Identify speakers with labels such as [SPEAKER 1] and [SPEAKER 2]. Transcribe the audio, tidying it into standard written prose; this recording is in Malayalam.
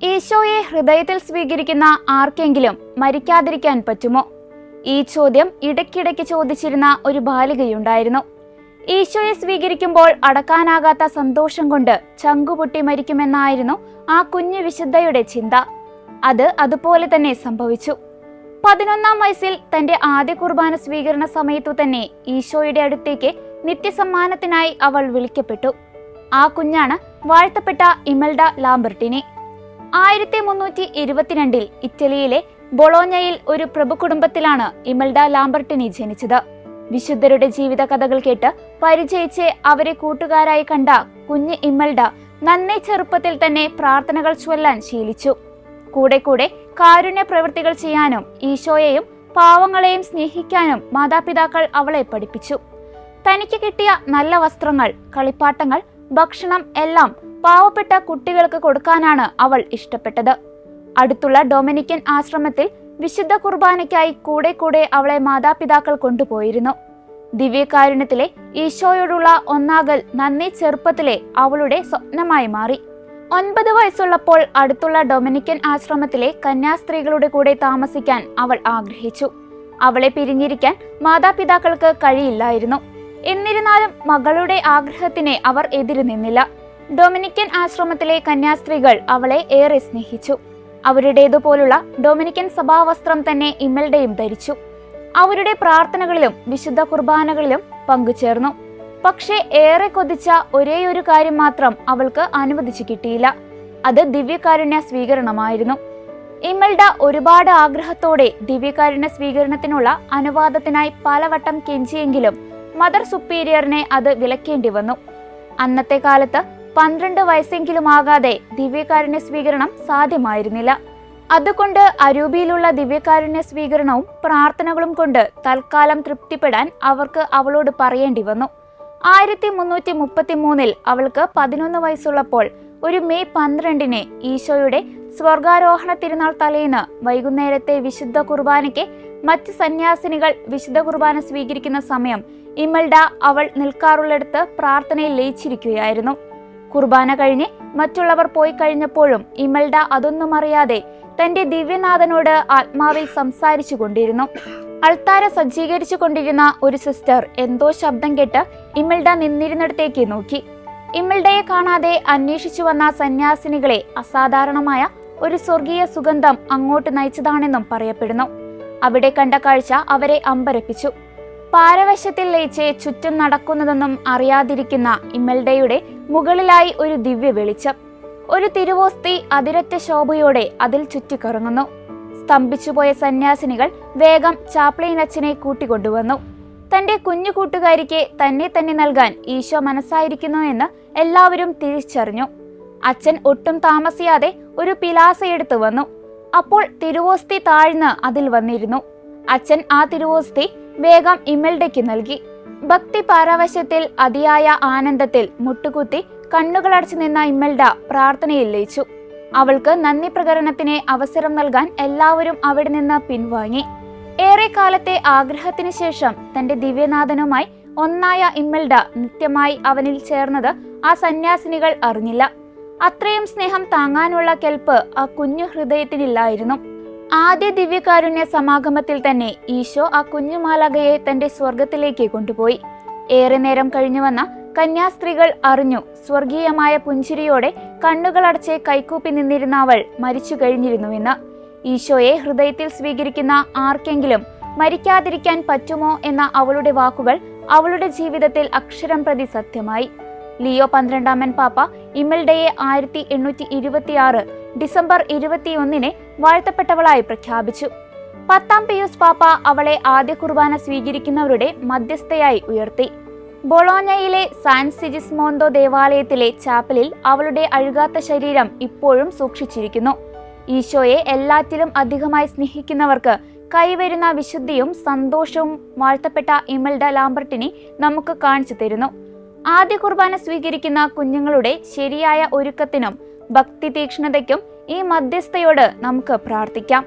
[SPEAKER 1] ഈശോയെ ഹൃദയത്തിൽ സ്വീകരിക്കുന്ന ആർക്കെങ്കിലും മരിക്കാതിരിക്കാൻ പറ്റുമോ? ഈ ചോദ്യം ഇടയ്ക്കിടയ്ക്ക് ചോദിച്ചിരുന്ന ഒരു ബാലികയുണ്ടായിരുന്നു. ഈശോയെ സ്വീകരിക്കുമ്പോൾ അടക്കാനാകാത്ത സന്തോഷം കൊണ്ട് ചങ്കുപൊട്ടി മരിക്കുമെന്നായിരുന്നു ആ കുഞ്ഞു വിശുദ്ധയുടെ ചിന്ത. അത് അതുപോലെ തന്നെ സംഭവിച്ചു. 11ാം വയസ്സിൽ തന്റെ ആദ്യ കുർബാന സ്വീകരണ സമയത്തു തന്നെ ഈശോയുടെ അടുത്തേക്ക് നിത്യസമ്മാനത്തിനായി അവൾ വിളിക്കപ്പെട്ടു. ആ കുഞ്ഞാണ് വാഴ്ത്തപ്പെട്ട ഇമൽഡ ലാംബർട്ടിനി. 1322 ഇറ്റലിയിലെ ബൊളോഞ്ഞയിൽ ഒരു പ്രഭു കുടുംബത്തിലാണ് ഇമൽഡ ലാംബർട്ടിനി ജനിച്ചത്. വിശുദ്ധരുടെ ജീവിത കഥകൾ കേട്ട് പരിചയിച്ച് അവരെ കൂട്ടുകാരായി കണ്ട കുഞ്ഞ് ഇമൽഡ നന്നേ ചെറുപ്പത്തിൽ തന്നെ പ്രാർത്ഥനകൾ ചൊല്ലാൻ ശീലിച്ചു. കൂടെ കൂടെ കാരുണ്യ പ്രവൃത്തികൾ ചെയ്യാനും ഈശോയെയും പാവങ്ങളെയും സ്നേഹിക്കാനും മാതാപിതാക്കൾ അവളെ പഠിപ്പിച്ചു. തനിക്ക് കിട്ടിയ നല്ല വസ്ത്രങ്ങൾ, കളിപ്പാട്ടങ്ങൾ, ഭക്ഷണം എല്ലാം പാവപ്പെട്ട കുട്ടികൾക്ക് കൊടുക്കാനാണ് അവൾ ഇഷ്ടപ്പെട്ടത്. അടുത്തുള്ള ഡൊമിനിക്കൻ ആശ്രമത്തിൽ വിശുദ്ധ കുർബാനയ്ക്കായി കൂടെ കൂടെ അവളെ മാതാപിതാക്കൾ കൊണ്ടുപോയിരുന്നു. ദിവ്യകാരുണ്യത്തിലെ ഈശോയോടുള്ള ഒന്നാകൽ നന്നേ ചെറുപ്പത്തിലെ അവളുടെ സ്വപ്നമായി മാറി. 9 വയസ്സുള്ളപ്പോൾ അടുത്തുള്ള ഡൊമിനിക്കൻ ആശ്രമത്തിലെ കന്യാസ്ത്രീകളുടെ കൂടെ താമസിക്കാൻ അവൾ ആഗ്രഹിച്ചു. അവളെ പിരിഞ്ഞിരിക്കാൻ മാതാപിതാക്കൾക്ക് കഴിയില്ലായിരുന്നു. എന്നിരുന്നാലും മകളുടെ ആഗ്രഹത്തിന് അവർ എതിരു നിന്നില്ല. ഡൊമിനിക്കൻ ആശ്രമത്തിലെ കന്യാസ്ത്രീകൾ അവളെ ഏറെ സ്നേഹിച്ചു. അവരുടേതുപോലുള്ള ഡൊമിനിക്കൻ സഭാവസ്ത്രം തന്നെ ഇമൽഡയും ധരിച്ചു. അവരുടെ പ്രാർത്ഥനകളിലും വിശുദ്ധ കുർബാനകളിലും പങ്കുചേർന്നു. പക്ഷേ ഏറെ കൊതിച്ച ഒരേയൊരു കാര്യം മാത്രം അവൾക്ക് അനുവദിച്ചു കിട്ടിയില്ല. അത് ദിവ്യകാരുണ്യ സ്വീകരണമായിരുന്നു. ഇമൽഡ ഒരുപാട് ആഗ്രഹത്തോടെ ദിവ്യകാരുണ്യ സ്വീകരണത്തിനുള്ള അനുവാദത്തിനായി പലവട്ടം കെഞ്ചിയെങ്കിലും മദർ സുപ്പീരിയറിനെ അത് വിലക്കേണ്ടി വന്നു. അന്നത്തെ കാലത്ത് 12 വയസ്സെങ്കിലും ആകാതെ ദിവ്യകാരുണ്യ സ്വീകരണം സാധ്യമായിരുന്നില്ല. അതുകൊണ്ട് അരൂപിയിലുള്ള ദിവ്യകാരുണ്യ സ്വീകരണവും പ്രാർത്ഥനകളും കൊണ്ട് തൽക്കാലം തൃപ്തിപ്പെടാൻ അവർക്ക് അവളോട് പറയേണ്ടി വന്നു. 1333 അവൾക്ക് 11 വയസ്സുള്ളപ്പോൾ ഒരു മെയ് 12 ഈശോയുടെ സ്വർഗാരോഹണ തിരുനാൾ തലേന്ന് വൈകുന്നേരത്തെ വിശുദ്ധ കുർബാനയ്ക്ക് മറ്റ് സന്യാസിനികൾ വിശുദ്ധ കുർബാന സ്വീകരിക്കുന്ന സമയം ഇമൽഡ അവൾ നിൽക്കാറുള്ളിടത്ത് പ്രാർത്ഥനയിൽ ലയിച്ചിരിക്കുകയായിരുന്നു. കുർബാന കഴിഞ്ഞ് മറ്റുള്ളവർ പോയി കഴിഞ്ഞപ്പോഴും ഇമൽഡ അതൊന്നും അറിയാതെ തന്റെ ദിവ്യനാഥനോട് ആത്മാവിൽ സംസാരിച്ചു കൊണ്ടിരുന്നു. അൾത്താര സജ്ജീകരിച്ചു കൊണ്ടിരുന്ന ഒരു സിസ്റ്റർ എന്തോ ശബ്ദം കേട്ട് ഇമൽഡ നിന്നിരുന്നിടത്തേക്ക് നോക്കി. ഇമൽഡയെ കാണാതെ അന്വേഷിച്ചു വന്ന സന്യാസിനികളെ അസാധാരണമായ ഒരു സ്വർഗീയ സുഗന്ധം അങ്ങോട്ട് നയിച്ചതാണെന്നും പറയപ്പെടുന്നു. അവിടെ കണ്ട കാഴ്ച അവരെ അമ്പരപ്പിച്ചു. പാരവശ്യത്തിൽ ലയിച്ച് ചുറ്റും നടക്കുന്നതൊന്നും അറിയാതിരിക്കുന്ന ഇമൽഡയുടെ മുകളിലായി ഒരു ദിവ്യ വെളിച്ചം. ഒരു തിരുവോസ്തി അതിരറ്റ ശോഭയോടെ അതിൽ ചുറ്റിക്കറങ്ങുന്നു. സ്തംഭിച്ചുപോയ സന്യാസിനികൾ വേഗം ചാപ്ലിൻ അച്ഛനെ കൂട്ടിക്കൊണ്ടുവന്നു. തന്റെ കുഞ്ഞു കൂട്ടുകാരിക്ക് തന്നെ നൽകാൻ ഈശോ മനസ്സായിരിക്കുന്നു എന്ന് എല്ലാവരും തിരിച്ചറിഞ്ഞു. അച്ഛൻ ഒട്ടും താമസിയാതെ ഒരു പിലാസയെടുത്തു വന്നു. അപ്പോൾ തിരുവോസ്തി താഴ്ന്ന് അതിൽ വന്നിരുന്നു. അച്ഛൻ ആ തിരുവോസ്തി വേഗം ഇമൽഡയ്ക്ക് നൽകി. ഭക്തി പാരവശ്യത്തിൽ അതിയായ ആനന്ദത്തിൽ മുട്ടുകുത്തി കണ്ണുകളടച്ചു നിന്ന ഇമൽഡ പ്രാർത്ഥനയിൽ ലയിച്ചു. അവൾക്ക് നന്ദി പ്രകടനത്തിന് അവസരം നൽകാൻ എല്ലാവരും അവിടെ നിന്ന് പിൻവാങ്ങി. ഏറെ കാലത്തെ ആഗ്രഹത്തിന് ശേഷം തന്റെ ദിവ്യനാഥനുമായി ഒന്നായ ഇമൽഡ നിത്യമായി അവനിൽ ചേർന്നത് ആ സന്യാസിനികൾ അറിഞ്ഞില്ല. അത്രയും സ്നേഹം താങ്ങാനുള്ള കെൽപ്പ് ആ കുഞ്ഞു ഹൃദയത്തിനില്ലായിരുന്നു. ആദ്യ ദിവ്യകാരുണ്യ സമാഗമത്തിൽ തന്നെ ഈശോ ആ കുഞ്ഞുമാലാകയെ തന്റെ സ്വർഗത്തിലേക്ക് കൊണ്ടുപോയി. ഏറെ നേരം കഴിഞ്ഞു വന്ന കന്യാസ്ത്രീകൾ അറിഞ്ഞു സ്വർഗീയമായ പുഞ്ചിരിയോടെ കണ്ണുകളടച്ച് കൈകൂപ്പി നിന്നിരുന്ന അവൾ മരിച്ചു കഴിഞ്ഞിരുന്നുവെന്ന്. ഈശോയെ ഹൃദയത്തിൽ സ്വീകരിക്കുന്ന ആർക്കെങ്കിലും മരിക്കാതിരിക്കാൻ പറ്റുമോ എന്ന അവളുടെ വാക്കുകൾ അവളുടെ ജീവിതത്തിൽ അക്ഷരം പ്രതി സത്യമായി. ലിയോ 12 പാപ്പ ഇമൽഡയെ 1826 ഡിസംബർ 21 വാഴ്ത്തപ്പെട്ടവളായി പ്രഖ്യാപിച്ചു. 10ാം പിയൂസ് പാപ്പ അവളെ ആദ്യ കുർബാന സ്വീകരിക്കുന്നവരുടെ മധ്യസ്ഥയായി ഉയർത്തി. ബൊളോഞ്ഞയിലെ സാൻ സിജിസ്മോന്തോ ദേവാലയത്തിലെ ചാപ്പലിൽ അവളുടെ അഴുകാത്ത ശരീരം ഇപ്പോഴും സൂക്ഷിച്ചിരിക്കുന്നു. ഈശോയെ എല്ലാറ്റിലും അധികമായി സ്നേഹിക്കുന്നവർക്ക് കൈവരുന്ന വിശുദ്ധിയും സന്തോഷവും വാഴ്ത്തപ്പെട്ട ഇമൽഡ ലാംബർട്ടിനി നമുക്ക് കാണിച്ചു തരുന്നു. ആദ്യ കുർബാന സ്വീകരിക്കുന്ന കുഞ്ഞുങ്ങളുടെ ശരിയായ ഒരുക്കത്തിനും ഭക്തി തീക്ഷ്ണതയ്ക്കും ഈ മധ്യസ്ഥയോട് നമുക്ക് പ്രാർത്ഥിക്കാം.